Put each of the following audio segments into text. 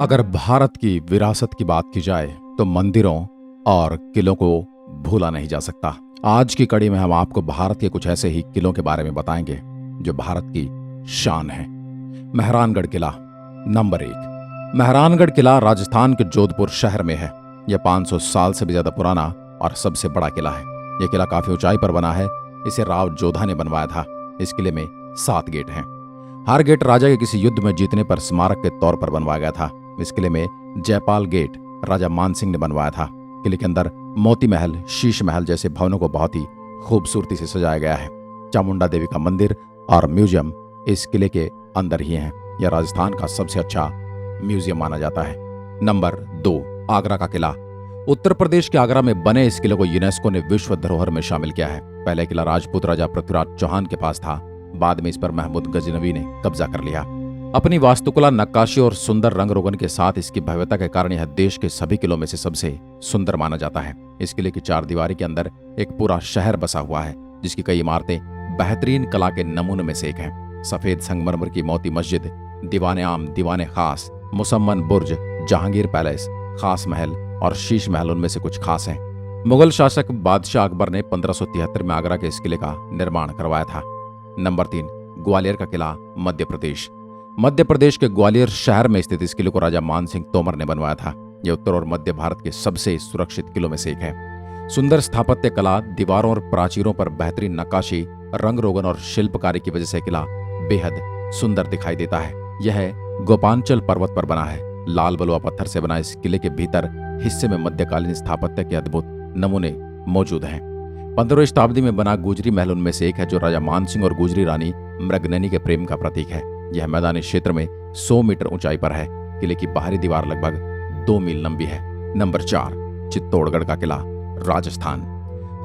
अगर भारत की विरासत की बात की जाए तो मंदिरों और किलों को भूला नहीं जा सकता। आज की कड़ी में हम आपको भारत के कुछ ऐसे ही किलों के बारे में बताएंगे जो भारत की शान है। मेहरानगढ़ किला नंबर 1। मेहरानगढ़ किला राजस्थान के जोधपुर शहर में है। यह 500 साल से भी ज्यादा पुराना और सबसे बड़ा किला है। यह किला काफी ऊंचाई पर बना है। इसे राव जोधा ने बनवाया था। इस किले में 7 गेट हैं। हर गेट राजा के किसी युद्ध में जीतने पर स्मारक के तौर पर बनवाया गया था। इस किले में जयपाल गेट राजा मानसिंह ने बनवाया था। किले के अंदर मोती महल, शीश महल जैसे भवनों को बहुत ही खूबसूरती से सजाया गया है। चामुंडा देवी का मंदिर और म्यूजियम इस किले के अंदर ही है। यह राजस्थान का सबसे अच्छा म्यूजियम माना जाता है। नंबर 2, आगरा का किला। उत्तर प्रदेश के आगरा में बने इस किले को यूनेस्को ने विश्व धरोहर में शामिल किया है। पहले किला राजपूत राजा पृथ्वीराज चौहान के पास था। बाद में इस पर महमूद गजनवी ने कब्जा कर लिया। अपनी वास्तुकला, नक्काशी और सुंदर रंग रोगन के साथ इसकी भव्यता के कारण यह देश के सभी किलों में से सबसे सुंदर माना जाता है। इस किले की 4 दीवारी के अंदर एक पूरा शहर बसा हुआ है, जिसकी कई इमारतें बेहतरीन कला के नमूने में से एक है। सफेद संगमरमर की मोती मस्जिद, दीवाने आम, दीवाने खास, मुसम्मन बुर्ज, जहांगीर पैलेस, खास महल और शीश महल उनमें से कुछ खास हैं। मुगल शासक बादशाह अकबर ने 1573 में आगरा के इस किले का निर्माण करवाया था। नंबर 3, ग्वालियर का किला, मध्य प्रदेश। मध्य प्रदेश के ग्वालियर शहर में स्थित इस किले को राजा मानसिंह तोमर ने बनवाया था। यह उत्तर और मध्य भारत के सबसे सुरक्षित किलों में से एक है। सुंदर स्थापत्य कला, दीवारों और प्राचीरों पर बेहतरीन नक्काशी, रंग रोगन और शिल्पकारी की वजह से किला बेहद सुंदर दिखाई देता है। यह गोपांचल पर्वत पर बना है। लाल बलुआ पत्थर से बना इस किले के भीतर हिस्से में मध्यकालीन स्थापत्य के अद्भुत नमूने मौजूद हैं। 15वीं शताब्दी में बना गुजरी महल उनमें से एक है, जो राजा मानसिंह और गुजरी रानी मृगनयनी के प्रेम का प्रतीक है। यह मैदानी क्षेत्र में 100 मीटर ऊंचाई पर है। किले की बाहरी दीवार लगभग 2 मील लंबी है। नंबर 4, चित्तौड़गढ़ का किला, राजस्थान।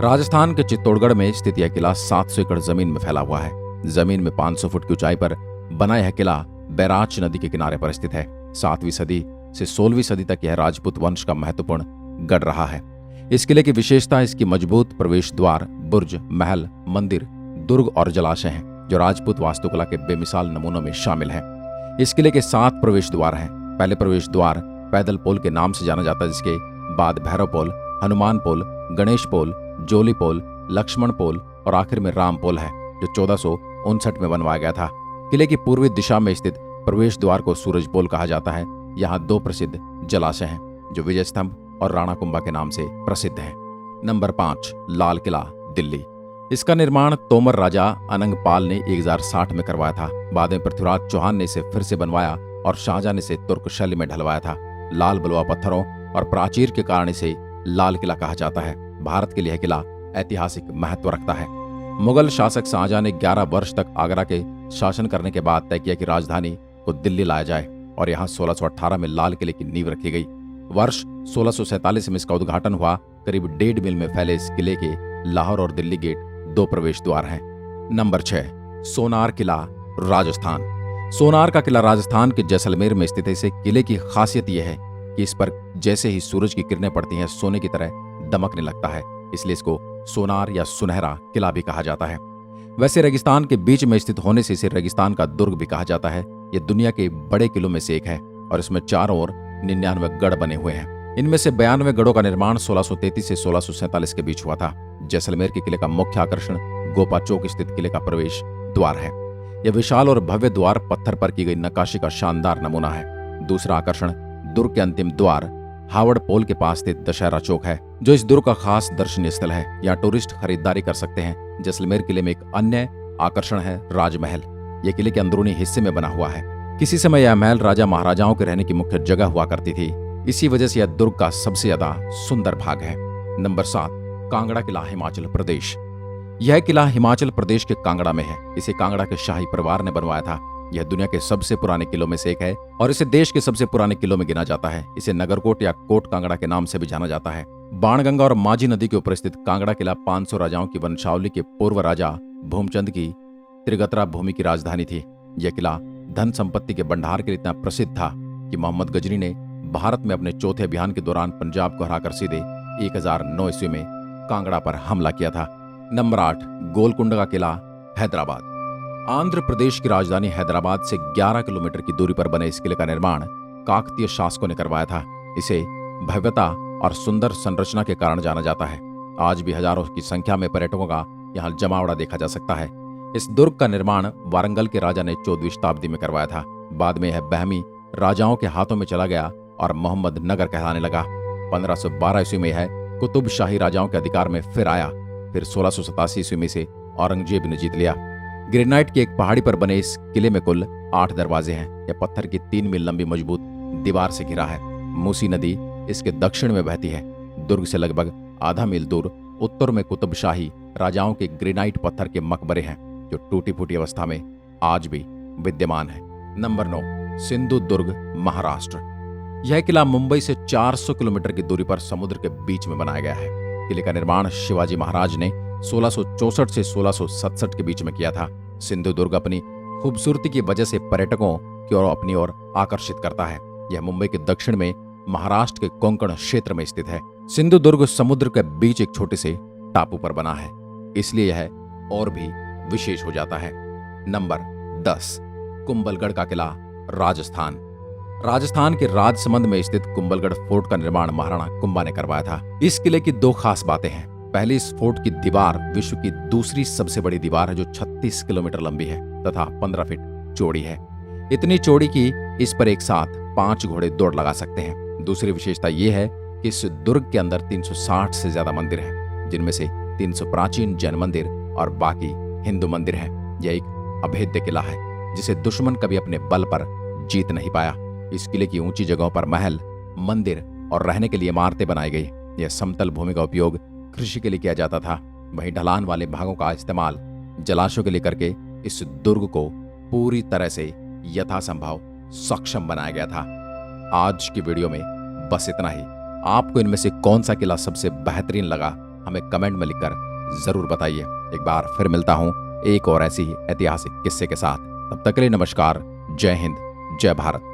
राजस्थान के चित्तौड़गढ़ में स्थित यह किला 700 एकड़ जमीन में फैला हुआ है। जमीन में 500 फुट की ऊंचाई पर बना यह किला बैराज नदी के किनारे पर स्थित है। 7वीं सदी से 16वीं सदी तक यह राजपूत वंश का महत्वपूर्ण गढ़ रहा है। इस किले की विशेषता इसकी मजबूत प्रवेश द्वार, बुर्ज, महल, मंदिर, दुर्ग और जलाशय हैं, जो राजपूत वास्तुकला के बेमिसाल नमूनों में शामिल है। इस किले के 7 प्रवेश द्वार हैं। पहले प्रवेश द्वार पैदल पोल के नाम से जाना जाता है, जिसके बाद भैरव पोल, हनुमान पोल, गणेश पोल, जोली पोल, लक्ष्मण पोल और आखिर में राम पोल है, जो 1459 में बनवाया गया था। किले की पूर्वी दिशा में स्थित प्रवेश द्वार को सूरज पोल कहा जाता है। यहाँ 2 प्रसिद्ध जलाशय हैं, जो विजय स्तंभ और राणा कुंभा के नाम से प्रसिद्ध हैं। नंबर 5, लाल किला, दिल्ली। इसका निर्माण तोमर राजा अनंगपाल ने 1060 में करवाया था। बाद में पृथ्वीराज चौहान ने इसे फिर से बनवाया और शाहजहां ने इसे तुर्क शैली में ढलवाया था। लाल बलुआ पत्थरों और प्राचीर के कारण इसे लाल किला कहा जाता है। भारत के लिए यह किला ऐतिहासिक महत्व रखता है। मुगल शासक शाहजहां ने 11 वर्ष तक आगरा के शासन करने के बाद तय किया कि राजधानी को दिल्ली लाया जाए और यहाँ 1618 में लाल किले की नींव रखी गई। वर्ष 1647 में इसका उद्घाटन हुआ। करीब 1.5 मील में फैले इस किले के लाहौर और दिल्ली गेट 2 प्रवेश द्वार हैं। नंबर 6, सोनार किला, राजस्थान। सोनार का किला राजस्थान के जैसलमेर में स्थित है। इस किले की खासियत यह है कि इस पर जैसे ही सूरज की किरणें पड़ती हैं, सोने की तरह दमकने लगता है। इसलिए इसको सोनार या सुनहरा किला भी कहा जाता है। वैसे रेगिस्तान के बीच में स्थित होने से इसे रेगिस्तान का दुर्ग भी कहा जाता है। यह दुनिया के बड़े किलों में से एक है और इसमें चारों ओर 99 गढ़ बने हुए हैं। इनमें से 92 गढ़ों का निर्माण 1633 से 1647 के बीच हुआ था। जैसलमेर के किले का मुख्य आकर्षण गोपा चौक स्थित किले का प्रवेश द्वार है। यह विशाल और भव्य द्वार पत्थर पर की गई नक्काशी का शानदार नमूना है। दूसरा आकर्षण दुर्ग के अंतिम द्वार हावड़ पोल के पास स्थित दशहरा चौक है, जो इस दुर्ग का खास दर्शनीय स्थल है। यहाँ टूरिस्ट खरीदारी कर सकते हैं। जैसलमेर किले में एक अन्य आकर्षण है राजमहल। यह किले के अंदरूनी हिस्से में बना हुआ है। किसी समय यह महल राजा महाराजाओं के रहने की मुख्य जगह हुआ करती थी। इसी वजह से यह दुर्ग का सबसे ज्यादा सुंदर भाग है। नंबर 7, कांगड़ा किला, हिमाचल प्रदेश। यह किला हिमाचल प्रदेश के कांगड़ा में है। इसे कांगड़ा के शाही परिवार ने बनवाया था। यह दुनिया के सबसे पुराने किलों में से एक है और इसे देश के सबसे पुराने किलों में गिना जाता है। इसे नगरकोट या कोट कांगड़ा के नाम से भी जाना जाता है। बाणगंगा और माझी नदी के ऊपर स्थित कांगड़ा किला 500 राजाओं की वंशावली के पूर्व राजा भूमचंद की त्रिगतरा भूमि की राजधानी थी। यह किला धन संपत्ति के भंडार के लिए इतना प्रसिद्ध था कि मोहम्मद गजनी ने भारत में अपने चौथे अभियान के दौरान पंजाब को हराकर सीधे 1009 ईस्वी में कांगड़ा पर हमला किया था। नंबर 8, गोलकुंडा का किला, हैदराबाद। आंध्र प्रदेश की राजधानी हैदराबाद से 11 किलोमीटर की दूरी पर बने इस किले का निर्माण काकतीय शासकों ने करवाया था। इसे भव्यता और सुंदर संरचना के कारण जाना जाता है। आज भी हजारों की संख्या में पर्यटकों का यहाँ जमावड़ा देखा जा सकता है। इस दुर्ग का निर्माण वारंगल के राजा ने 14वीं शताब्दी में करवाया था। बाद में यह बहमी राजाओं के हाथों में चला गया और मोहम्मद नगर कहलाने लगा। 1512 ईस्वी में यह कुतुब शाही राजाओं के अधिकार में फिर आया। फिर 1687 ईस्वी में से औरंगजेब ने जीत लिया। ग्रेनाइट की एक पहाड़ी पर बने इस किले में कुल 8 दरवाजे हैं। यह पत्थर की 3 मील लंबी मजबूत दीवार से घिरा है। मूसी नदी इसके दक्षिण में बहती है। दुर्ग से लगभग आधा मील दूर उत्तर में कुतुब शाही राजाओं के ग्रेनाइट पत्थर के मकबरे हैं, जो टूटी फूटी अवस्था में आज भी विद्यमान है। नंबर 9, सिंधु दुर्ग, महाराष्ट्र। यह किला मुंबई से 400 किलोमीटर की दूरी पर समुद्र के बीच में बनाया गया है। किले का निर्माण शिवाजी महाराज ने 1664 से 1667 के बीच में किया था। सिंधु दुर्ग अपनी खूबसूरती की वजह से पर्यटकों की ओर अपनी ओर आकर्षित करता है। यह मुंबई के दक्षिण में महाराष्ट्र के कोंकण क्षेत्र में स्थित है। सिंधु दुर्ग समुद्र के बीच एक छोटे से टापू पर बना है, इसलिए यह और भी विशेष हो जाता है। नंबर 10, कुंभलगढ़ का किला, राजस्थान। राजस्थान के राजसमंद में स्थित कुंभलगढ़ फोर्ट का निर्माण महाराणा कुंभा ने करवाया था। इस किले की 2 खास बातें हैं। पहली, इस फोर्ट की दीवार विश्व की दूसरी सबसे बड़ी दीवार है, जो 36 किलोमीटर लंबी है तथा 15 फीट चौड़ी है। इतनी चौड़ी कि इस पर एक साथ 5 घोड़े दौड़ लगा सकते हैं। दूसरी विशेषता यह है कि इस दुर्ग के अंदर 360 से ज्यादा मंदिर हैं, जिनमें से 300 प्राचीन जैन मंदिर और बाकी हिंदू मंदिर हैं। यह एक अभेद्य किला है, जिसे दुश्मन कभी अपने बल पर जीत नहीं पाया। इस किले की ऊंची जगहों पर महल, मंदिर और रहने के लिए इमारतें बनाई गई। यह समतल भूमि का उपयोग कृषि के लिए किया जाता था। वहीं ढलान वाले भागों का इस्तेमाल जलाशयों के लिए करके इस दुर्ग को पूरी तरह से यथासंभव सक्षम बनाया गया था। आज की वीडियो में बस इतना ही। आपको इनमें से कौन सा किला सबसे बेहतरीन लगा, हमें कमेंट में लिखकर जरूर बताइए। एक बार फिर मिलता हूं एक और ऐसी ही ऐतिहासिक किस्से के साथ। तब तक के लिए नमस्कार, जय हिंद, जय भारत।